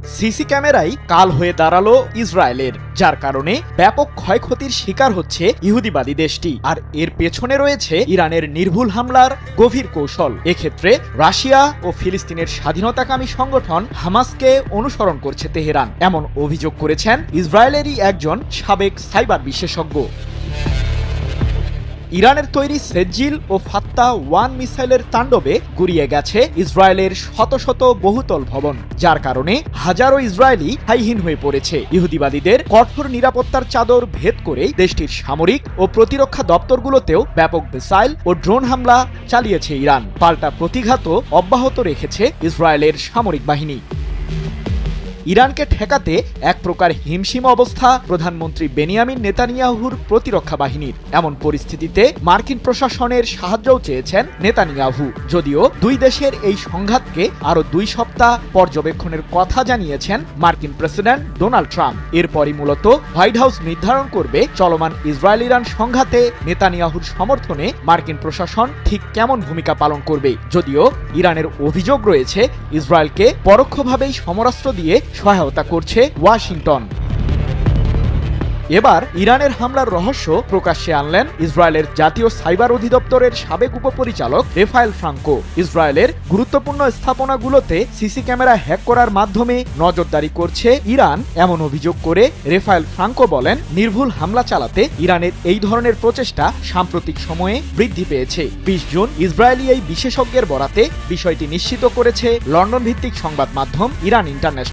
CC ক্যামেরাই কাল হয়ে দাঁড়ালো ইসরায়েলের, যার কারণে ব্যাপক ক্ষয়ক্ষতির শিকার হচ্ছে ইহুদিবাদী দেশটি। আর এর পেছনে রয়েছে ইরানের নির্ভুল হামলার গভীর কৌশল। এক্ষেত্রে রাশিয়া ও ফিলিস্তিনের স্বাধীনতাকামী সংগঠন হামাসকে অনুসরণ করছে তেহরান, এমন অভিযোগ করেছেন ইসরায়েলেরই একজন সাবেক সাইবার বিশেষজ্ঞ। ইরানের তৈরি সেজ্জিল ও ফাত্তা 1 মিসাইলের তাণ্ডবে গুড়িয়ে গেছে ইসরায়েলের শত শত বহুতল ভবন, যার কারণে হাজারো ইসরায়েলি ঠাঁইহীন হয়ে পড়েছে। ইহুদিবাদীদের কঠোর নিরাপত্তার চাদর ভেদ করে দেশটির সামরিক ও প্রতিরক্ষা দপ্তরগুলোতেও ব্যাপক মিসাইল ও ড্রোন হামলা চালিয়েছে ইরান। পাল্টা প্রতিঘাতও অব্যাহত রেখেছে ইসরায়েলের সামরিক বাহিনী। ইরানকে ঠেকাতে এক প্রকার হিমশিম অবস্থা প্রধানমন্ত্রী বেনিয়ামিন নেতানিয়াহুর প্রতিরক্ষা বাহিনীর। এমন পরিস্থিতিতে মার্কিন প্রশাসনের সাহায্যও চেয়েছেন নেতানিয়াহু। যদিও দুই দেশের এই সংঘাতকে আরো 2 সপ্তাহ পর্যবেক্ষণের কথা জানিয়েছেন মার্কিন প্রেসিডেন্ট ডোনাল্ড ট্রাম্প। এরপরই মূলত হোয়াইট হাউস নির্ধারণ করবে চলমান ইসরায়েল ইরান সংঘাতে নেতানিয়াহুর সমর্থনে মার্কিন প্রশাসন ঠিক কেমন ভূমিকা পালন করবে। যদিও ইরানের অভিযোগ রয়েছে ইসরায়েলকে পরোক্ষভাবেই সমরাস্ত্র দিয়ে সহায়তা করছে ওয়াশিংটন। এবার ইরানের হামলার রহস্য প্রকাশ্যে আনলেন ইসরায়েলের জাতীয় সাইবার অধিদপ্তরের সাবেক উপপরিচালক রেফায়েল ফ্রাঙ্কো। ইসরায়েলের গুরুত্বপূর্ণ স্থাপনাগুলোতে সিসি ক্যামেরা হ্যাক করার মাধ্যমে নজরদারি করছে ইরান, এমন অভিযোগ করে রেফায়েল ফ্রাঙ্কো বলেন, নির্ভুল হামলা চালাতে ইরানের এই ধরনের প্রচেষ্টা সাম্প্রতিক সময়ে বৃদ্ধি পেয়েছে। 20 জুন ইসরায়েলি এই বিশেষজ্ঞের বরাতে বিষয়টি নিশ্চিত করেছে লন্ডন ভিত্তিক সংবাদ মাধ্যম ইরান ইন্টারন্যাশনাল।